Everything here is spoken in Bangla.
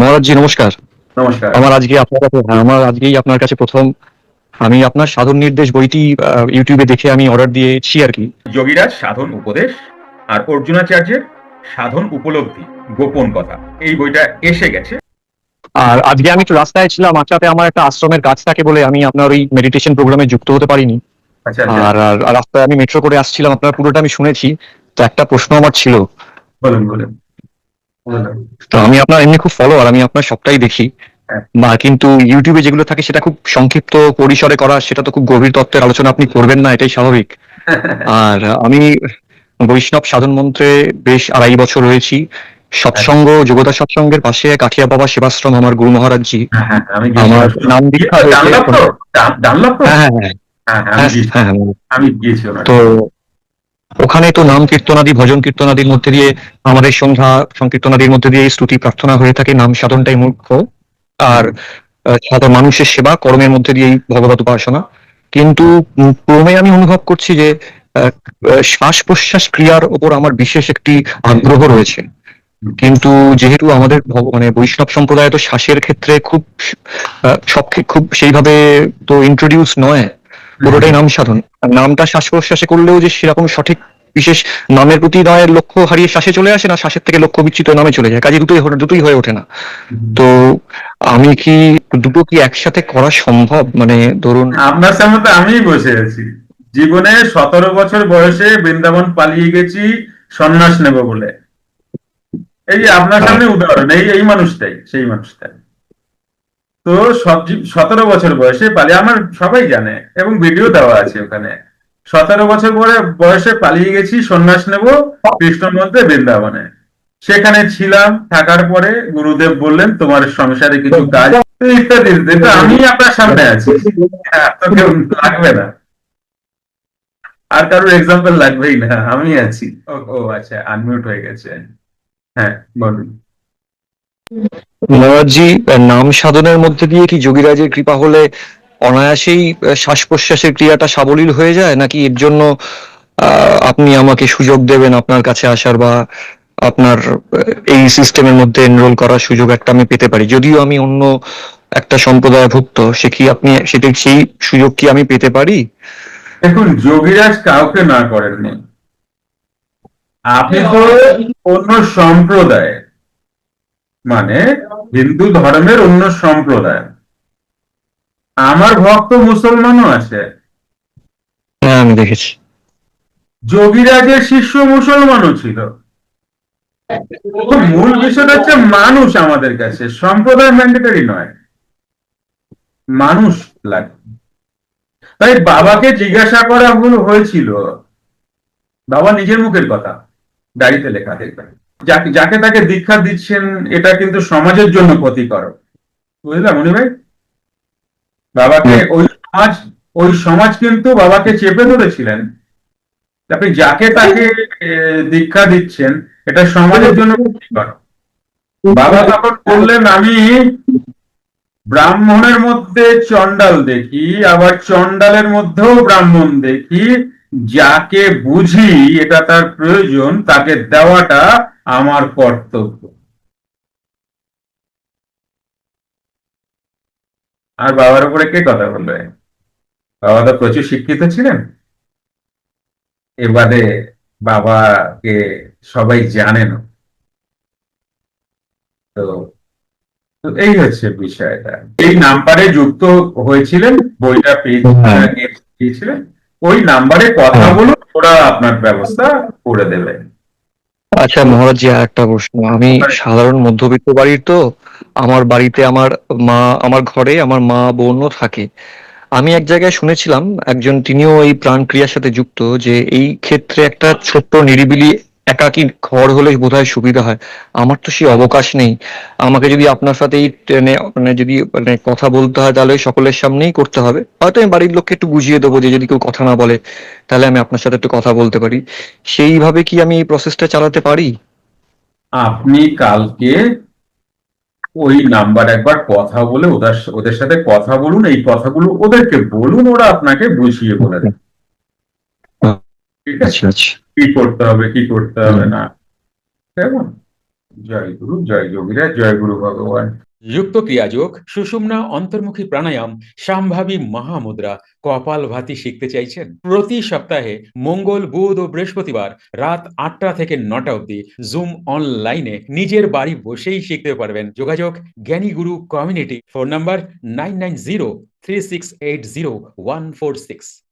মহারাজজি নমস্কার। নমস্কার। আমার আজকেই আপনার কাছে প্রথম আমি আপনার সাধন নির্দেশ বইটি ইউটিউবে দেখে আমি অর্ডার দিয়েছি আর কি। যোগীরাজ সাধন উপদেশ আর অর্জুনাচার্যের সাধন উপলব্ধি গোপন কথা, এই বইটা এসে গেছে। আর আজকে আমি একটু রাস্তায় ছিলাম, আজকে আমার একটা আশ্রমের কাজ থাকে বলে আমি আপনার ওই মেডিটেশন প্রোগ্রামে যুক্ত হতে পারিনি। আচ্ছা আচ্ছা, আর আর রাস্তায় আমি মেট্রো করে আসছিলাম, আপনার পুরোটা আমি শুনেছি। তো একটা প্রশ্ন আমার ছিল। বলুন বলুন বলুন। তো আমি আপনার এমনি খুব ফলোয়ার, আমি আপনার সবটাই দেখি। হ্যাঁ। কিন্তু ইউটিউবে যেগুলো থাকে সেটা খুব সংক্ষিপ্ত পরিসরে করা, সেটা তো খুব গভীর তত্ত্বের আলোচনা আপনি করবেন না, এটাই স্বাভাবিক। আর আমি বৈষ্ণব সাধন মন্ত্রে বেশ 2.5 বছর রয়েছি। সৎসঙ্গ যোগদা সৎসঙ্গের পাশে কাঠিয়া বাবা সেবাশ্রম আমার গুরু মহারাজজি। হ্যাঁ হ্যাঁ, আমি আমার গিয়েছিলাম। নাম দীক্ষা হয়েছে ডানলপ এখন। তো, ডানলপ তো। হ্যাঁ হ্যাঁ হ্যাঁ হ্যাঁ হ্যাঁ, আমি হ্যাঁ গিয়েছি। হ্যাঁ হ্যাঁ। আমি গিয়েছি ওনার তো কাছে। ওখানে তো নাম কীর্তনাদি ভজন কীর্তনাদির মধ্যে দিয়ে আমাদের সন্ধ্যা সংকীর্তনাদির মধ্যে দিয়ে স্তুতি প্রার্থনা হয়ে থাকে, নাম সাধনটাই মুখ্য। আর হুম। সাধারণ মানুষের সেবা কর্মের মধ্যে দিয়েই ভগবত উপাসনা। কিন্তু ক্রমে আমি অনুভব করছি যে শ্বাস প্রশ্বাস ক্রিয়ার ওপর আমার বিশেষ একটি আগ্রহ রয়েছে। হুম। কিন্তু যেহেতু আমাদের মানে বৈষ্ণব সম্প্রদায় তো শ্বাসের ক্ষেত্রে খুব খুব সেইভাবে তো ইন্ট্রোডিউস নয়, পুরোটাই নাম সাধন। আর নামটা শ্বাস প্রশ্বাসে করলেও যে সেরকম সঠিক বিশেষ নামের প্রতি নয়ের লক্ষ্য হারিয়ে শ্বাসে চলে আসে না, শ্বাসের থেকে লক্ষ্য বিচ্যুত নামে চলে যায়, কাজে দুটোই হয়ে ওঠে না। হুম। তো আমি কি দুটো কি একসাথে করা সম্ভব? মানে ধরুন আপনার সামনে তো আমিই বসে আছি। জীবনে 17 বছর বয়সে বৃন্দাবন পালিয়ে গেছি সন্ন্যাস নেব বলে। এই যে আপনার আহ, সামনে উদাহরণ, এই এই মানুষটাই সেই মানুষটাই। তো 17 বছর বয়সে পালিয়ে, আমার সবাই জানে এবং ভিডিও দেওয়া আছে ওখানে। 17 বছর পরে বয়সে পালিয়ে গেছি সন্ন্যাস নেব কৃষ্ণ মন্দিরে বৃন্দাবনে। সেখানে ছিলাম, থাকার পরে গুরুদেব বললেন তোমার সংসারে কিছু কাজ ইত্যাদি ইত্যাদি। তো আমি আপনার সামনে আছি, আর তো কেউ লাগবে না, আর কারোর এক্সাম্পল লাগবেই না, আমি আছি। ও ও আচ্ছা, আনমিউট হয়ে গেছে। হ্যাঁ, বলুন। মহারাজজি, নাম সাধনের মধ্যে দিয়ে কি যোগীরাজের কৃপা হলে অনায়াসেই শ্বাস প্রশ্বাসের ক্রিয়াটা সাবলীল হয়ে যায়, নাকি এর জন্য আপনি আমাকে সুযোগ দেবেন আপনার কাছে আসার, বা আপনার এই সিস্টেমের মধ্যে এনরোল করার সুযোগ একটা আমি পেতে পারি? যদিও আমি অন্য একটা সম্প্রদায়ভুক্ত, সে কি আপনি সেই সুযোগ কি আমি পেতে পারি? দেখুন, যোগীরাজ কাউকে না করেননি। আপনি তো অন্য সম্প্রদায়, মানে হিন্দু ধর্মের অন্য সম্প্রদায়। আমার ভক্ত মুসলমানও আছে। হ্যাঁ, আমি দেখেছি। যোগীরাজের শিষ্য মুসলমানও ছিল। তো মূল বিষয়টা হচ্ছে মানুষ আমাদের কাছে, সম্প্রদায় ম্যান্ডেটরি নয়, মানুষ লাগে। তাই বাবাকে জিজ্ঞাসা করা হয়েছিল, বাবা নিজের মুখের কথা, ডায়েরিতে লেখা দেখবেন, যাকে যাকে তাকে দীক্ষা দিচ্ছেন এটা কিন্তু সমাজের জন্য ক্ষতিকর। বুঝলাম উনি ভাই, বাবাকে হুম। ওই সমাজ কিন্তু বাবাকে চেপে ধরেছিলেন। আপনি যাকে তাকে দীক্ষা দিচ্ছেন, এটা সমাজের জন্য ক্ষতিকর। বাবা তখন বললেন, আমি ব্রাহ্মণের মধ্যে চণ্ডাল দেখি, আবার চণ্ডালের মধ্যেও ব্রাহ্মণ দেখি। যাকে বুঝি এটা তার প্রয়োজন, তাকে দেওয়াটা আমার কর্তব্য। আর বাবার উপরে কে কথা বলবে? বাবা তো প্রচুর শিক্ষিত ছিলেন। এবারে বাবাকে সবাই জানেন। তো তো এই হচ্ছে বিষয়টা। এই নাম্বারে যুক্ত হয়েছিলেন, বইটা হ্যাঁ পেয়েছিলেন, ওই নাম্বারে কথা হ্যাঁ। বলুন, ওরা আপনার ব্যবস্থা করে দেবে। আচ্ছা মহারাজজি, আর একটা প্রশ্ন। আমি সাধারণ মধ্যবিত্ত বাড়ির তো, আমার বাড়িতে আমার ঘরে আমার মা বোনও থাকে। আমি এক জায়গায় শুনেছিলাম, একজন তিনিও এই প্রাণ ক্রিয়ার সাথে যুক্ত, যে এই ক্ষেত্রে একটা ছোট্ট নিরিবিলি একাকী ঘর হলে বোধহয় সুবিধা হয়। আমার তো সেই অবকাশ নেই। আমাকে যদি আপনার সাথে এই ট্রেনে মানে যদি মানে কথা বলতে হয়, তাহলে সকলের সামনেই করতে হবে। হয়তো আমি বাড়ির লোককে একটু বুঝিয়ে দেবো যে যদি কেউ কথা না বলে, তাহলে আমি আপনার সাথে একটু কথা বলতে পারি। সেইভাবে কি আমি এই প্রসেসটা চালাতে পারি? আপনি কালকে ওই নাম্বার একবার কথা বলে ওদের ওদের সাথে কথা বলুন, এই কথাগুলো ওদেরকে বলুন, ওরা আপনাকে বুঝিয়ে বলে দেবে। ঠিক আছে, আচ্ছা আচ্ছা। কি করতে হবে কি করতে হুম। হবে না, কেমন? জয় গুরু, জয় যোগীরা, জয় গুরু ভগবান। যুক্ত ক্রিয়াযোগ, সুষুম্না অন্তর্মুখী প্রাণায়াম, সম্ভাবী মহামুদ্রা, কপালভাতি শিখতে চাইছেন? প্রতি সপ্তাহে মঙ্গল, বুধ ও বৃহস্পতিবার রাত 8টা থেকে 9টা অবধি জুম অনলাইনে নিজের বাড়ি বসেই শিখতে পারবেন। যোগাযোগ জ্ঞানী গুরু কমিউনিটি। Phone number 9903680146।